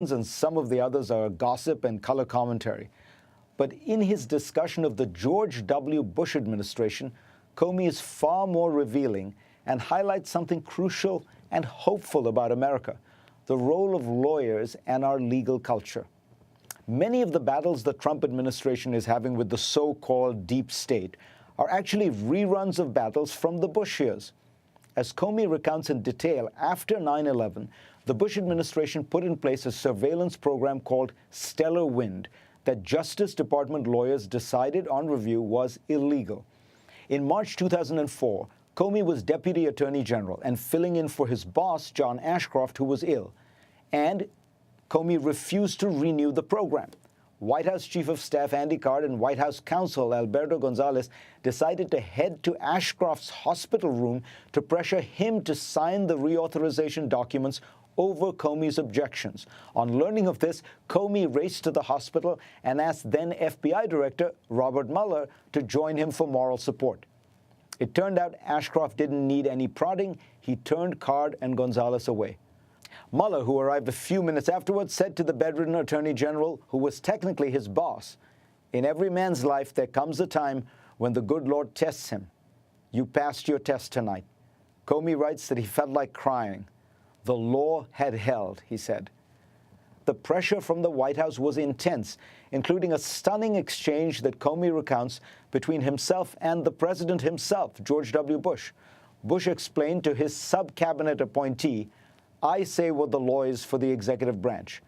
and some of the others are gossip and color commentary. But in his discussion of the George W. Bush administration, Comey is far more revealing and highlights something crucial and hopeful about America: the role of lawyers and our legal culture. Many of the battles the Trump administration is having with the so-called deep state are actually reruns of battles from the Bush years. As Comey recounts in detail, after 9/11, the Bush administration put in place a surveillance program called Stellar Wind that Justice Department lawyers decided on review was illegal. In March 2004, Comey was Deputy Attorney General and filling in for his boss, John Ashcroft, who was ill. And Comey refused to renew the program. White House Chief of Staff Andy Card and White House counsel Alberto Gonzales decided to head to Ashcroft's hospital room to pressure him to sign the reauthorization documents over Comey's objections. On learning of this, Comey raced to the hospital and asked then FBI Director Robert Mueller to join him for moral support. It turned out Ashcroft didn't need any prodding. He turned Card and Gonzales away. Mueller, who arrived a few minutes afterwards, said to the bedridden Attorney General, who was technically his boss, "In every man's life there comes a time when the good Lord tests him. You passed your test tonight." Comey writes that he felt like crying. The law had held, he said. The pressure from the White House was intense, including a stunning exchange that Comey recounts between himself and the president himself, George W. Bush. Bush explained to his sub-cabinet appointee, "I say what the law is for the executive branch."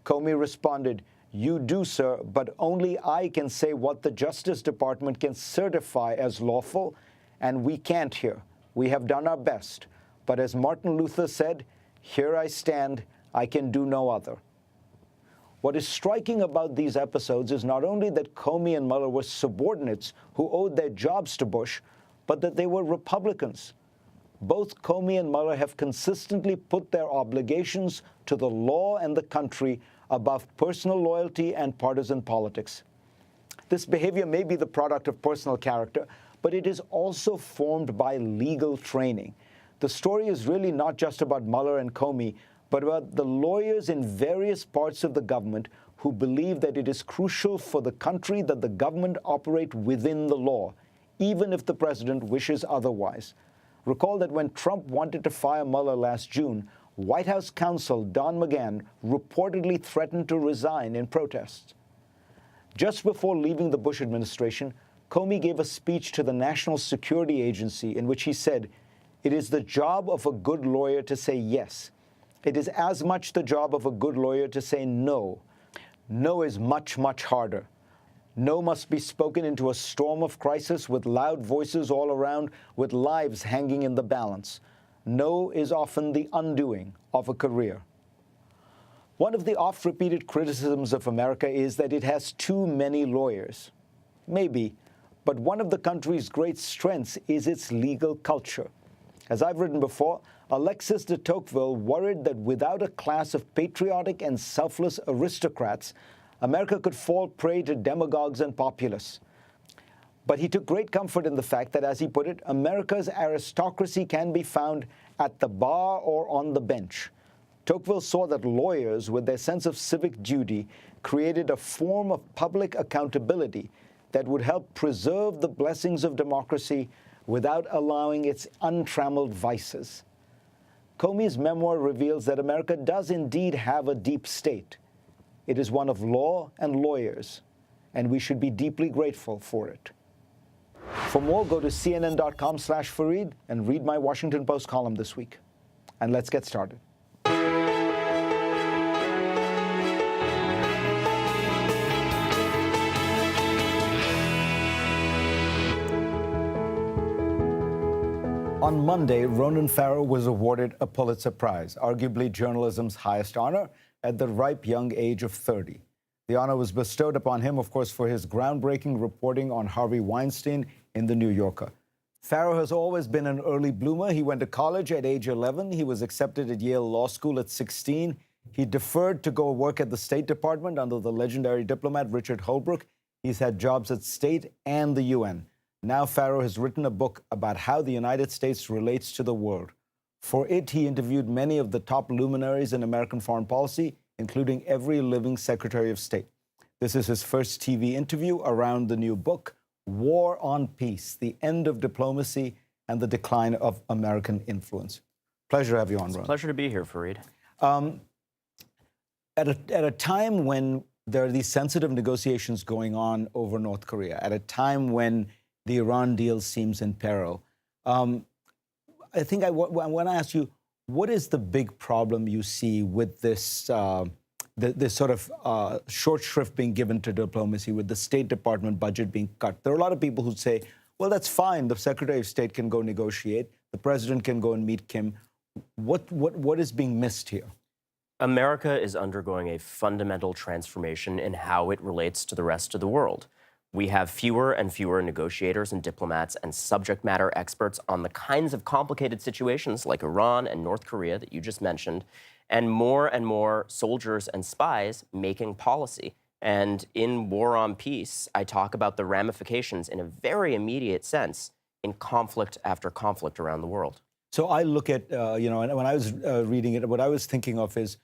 Comey responded, "You do, sir, but only I can say what the Justice Department can certify as lawful, and we can't here. We have done our best. But as Martin Luther said, here I stand, I can do no other." What is striking about these episodes is not only that Comey and Mueller were subordinates who owed their jobs to Bush, but that they were Republicans. Both Comey and Mueller have consistently put their obligations to the law and the country above personal loyalty and partisan politics. This behavior may be the product of personal character, but it is also formed by legal training. The story is really not just about Mueller and Comey, but about the lawyers in various parts of the government who believe that it is crucial for the country that the government operate within the law, even if the president wishes otherwise. Recall that when Trump wanted to fire Mueller last June, White House counsel Don McGahn reportedly threatened to resign in protest. Just before leaving the Bush administration, Comey gave a speech to the National Security Agency in which he said, "It is the job of a good lawyer to say yes. It is as much the job of a good lawyer to say no. No is much, much harder. No must be spoken into a storm of crisis with loud voices all around, with lives hanging in the balance. No is often the undoing of a career." One of the oft-repeated criticisms of America is that it has too many lawyers. Maybe, but one of the country's great strengths is its legal culture. As I've written before, Alexis de Tocqueville worried that without a class of patriotic and selfless aristocrats, America could fall prey to demagogues and populists. But he took great comfort in the fact that, as he put it, America's aristocracy can be found at the bar or on the bench. Tocqueville saw that lawyers, with their sense of civic duty, created a form of public accountability that would help preserve the blessings of democracy without allowing its untrammeled vices. Comey's memoir reveals that America does indeed have a deep state. It is one of law and lawyers, and we should be deeply grateful for it. For more, go to cnn.com/Fareed and read my Washington Post column this week. And let's get started. On Monday, Ronan Farrow was awarded a Pulitzer Prize, arguably journalism's highest honor, at the ripe young age of 30. The honor was bestowed upon him, of course, for his groundbreaking reporting on Harvey Weinstein in The New Yorker. Farrow has always been an early bloomer. He went to college at age 11. He was accepted at Yale Law School at 16. He deferred to go work at the State Department under the legendary diplomat Richard Holbrooke. He's had jobs at state and the UN. Now Farrow has written a book about how the United States relates to the world. For it, he interviewed many of the top luminaries in American foreign policy, including every living Secretary of State. This is his first TV interview around the new book, War on Peace, The End of Diplomacy and the Decline of American Influence. Pleasure to have you on, Ron. It's a pleasure to be here, Fareed. At a time when there are these sensitive negotiations going on over North Korea, at a time when the Iran deal seems in peril, I think I want to ask you, what is the big problem you see with this, this sort of short shrift being given to diplomacy, with the State Department budget being cut? There are a lot of people who say, well, that's fine. The Secretary of State can go negotiate. The President can go and meet Kim. What is being missed here? America is undergoing a fundamental transformation in how it relates to the rest of the world. We have fewer and fewer negotiators and diplomats and subject matter experts on the kinds of complicated situations like Iran and North Korea that you just mentioned, and more soldiers and spies making policy. And in War on Peace, I talk about the ramifications in a very immediate sense in conflict after conflict around the world. So I look at, and when I was reading it, what I was thinking of is,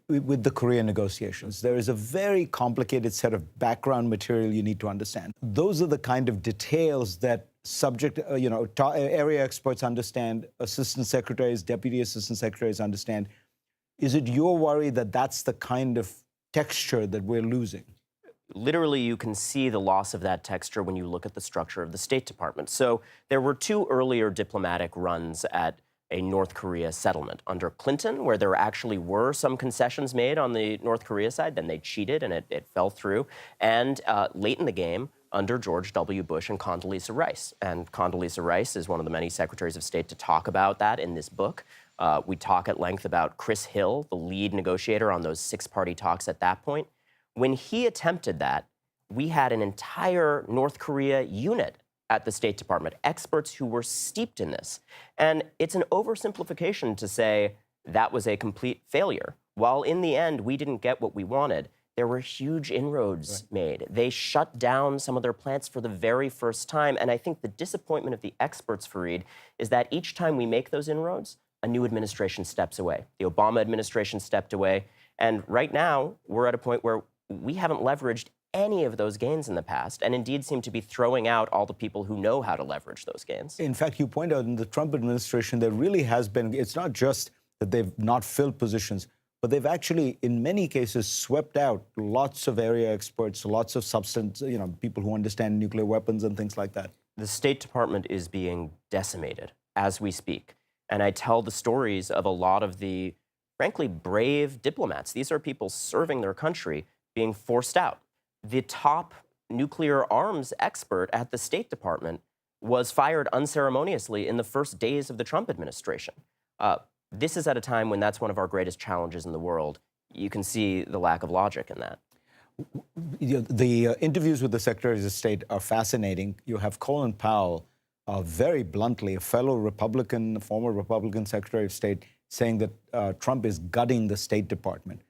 with the Korean negotiations, there is a very complicated set of background material you need to understand. Those are the kind of details that area experts understand, assistant secretaries, deputy assistant secretaries understand. Is it your worry that that's the kind of texture that we're losing? Literally, you can see the loss of that texture when you look at the structure of the State Department. So there were two earlier diplomatic runs at a North Korea settlement. Under Clinton, where there actually were some concessions made on the North Korea side, then they cheated and it fell through. And late in the game, under George W. Bush and Condoleezza Rice. And Condoleezza Rice is one of the many secretaries of state to talk about that in this book. We talk at length about Chris Hill, the lead negotiator on those six-party talks at that point. When he attempted that, we had an entire North Korea unit at the State Department, experts who were steeped in this. And it's an oversimplification to say that was a complete failure. While in the end, we didn't get what we wanted, there were huge inroads made. They shut down some of their plants for the very first time. And I think the disappointment of the experts, Fareed, is that each time we make those inroads, a new administration steps away. The Obama administration stepped away. And right now, we're at a point where we haven't leveraged any of those gains in the past, and indeed seem to be throwing out all the people who know how to leverage those gains. In fact, you point out in the Trump administration, there really has been, it's not just that they've not filled positions, but they've actually, in many cases, swept out lots of area experts, lots of substance, people who understand nuclear weapons and things like that. The State Department is being decimated as we speak. And I tell the stories of a lot of the, frankly, brave diplomats. These are people serving their country being forced out. The top nuclear arms expert at the State Department was fired unceremoniously in the first days of the Trump administration. This is at a time when that's one of our greatest challenges in the world. You can see the lack of logic in that. The interviews with the Secretaries of State are fascinating. You have Colin Powell, very bluntly, a fellow Republican, former Republican Secretary of State, saying that Trump is gutting the State Department.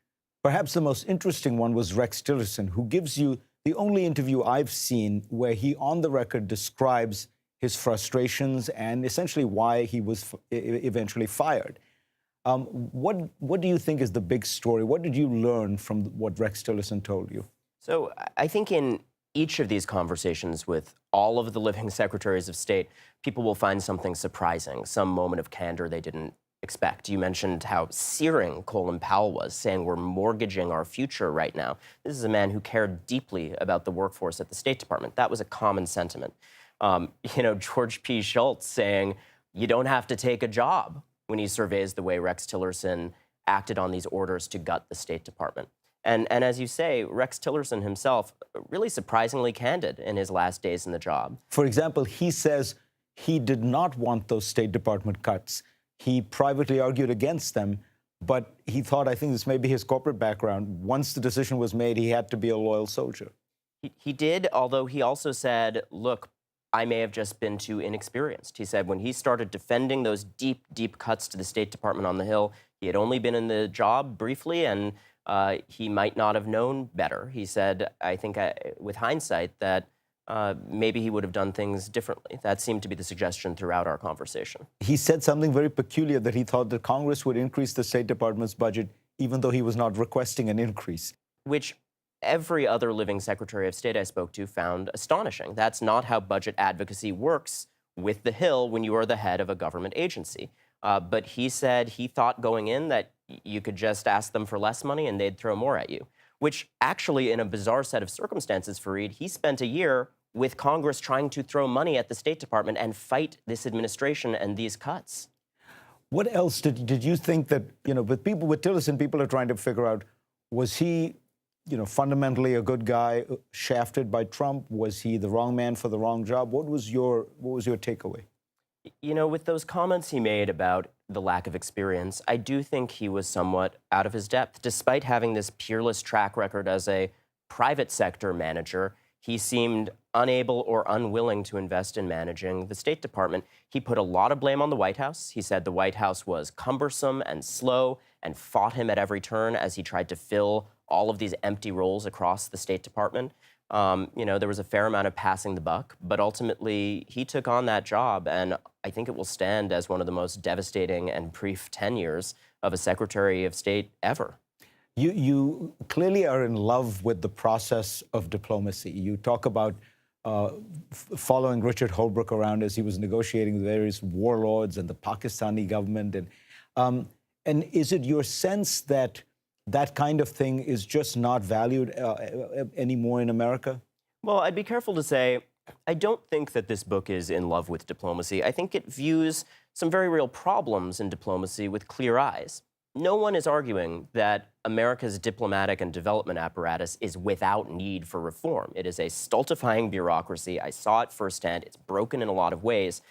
Perhaps the most interesting one was Rex Tillerson, who gives you the only interview I've seen where he, on the record, describes his frustrations and essentially why he was eventually fired. What do you think is the big story? What did you learn from what Rex Tillerson told you? So I think in each of these conversations with all of the living secretaries of state, people will find something surprising, some moment of candor they didn't expect. You mentioned how searing Colin Powell was, saying we're mortgaging our future right now. This is a man who cared deeply about the workforce at the State Department. That was a common sentiment. George P. Schultz saying you don't have to take a job when he surveys the way Rex Tillerson acted on these orders to gut the State Department. And as you say, Rex Tillerson himself, really surprisingly candid in his last days in the job. For example, he says he did not want those State Department cuts. He privately argued against them, but he thought, I think this may be his corporate background, once the decision was made, he had to be a loyal soldier. He did, although he also said, look, I may have just been too inexperienced. He said when he started defending those deep, deep cuts to the State Department on the Hill, he had only been in the job briefly, and he might not have known better. He said, I think with hindsight, that maybe he would have done things differently. That seemed to be the suggestion throughout our conversation. He said something very peculiar, that he thought that Congress would increase the State Department's budget even though he was not requesting an increase. Which every other living Secretary of State I spoke to found astonishing. That's not how budget advocacy works with the Hill when you are the head of a government agency. But he said he thought going in that you could just ask them for less money and they'd throw more at you, which actually, in a bizarre set of circumstances, Fareed, he spent a year with Congress trying to throw money at the State Department and fight this administration and these cuts. What else did you think that, with Tillerson, people are trying to figure out, was he, fundamentally a good guy shafted by Trump? Was he the wrong man for the wrong job? What was your takeaway? With those comments he made about the lack of experience, I do think he was somewhat out of his depth. Despite having this peerless track record as a private sector manager, he seemed unable or unwilling to invest in managing the State Department. He put a lot of blame on the White House. He said the White House was cumbersome and slow and fought him at every turn as he tried to fill all of these empty roles across the State Department. There was a fair amount of passing the buck, but ultimately he took on that job, and I think it will stand as one of the most devastating and brief tenures of a Secretary of State ever. You clearly are in love with the process of diplomacy. You talk about following Richard Holbrooke around as he was negotiating with various warlords and the Pakistani government. And is it your sense that that kind of thing is just not valued anymore in America? Well, I'd be careful to say, I don't think that this book is in love with diplomacy. I think it views some very real problems in diplomacy with clear eyes. No one is arguing that America's diplomatic and development apparatus is without need for reform. It is a stultifying bureaucracy. I saw it firsthand. It's broken in a lot of ways.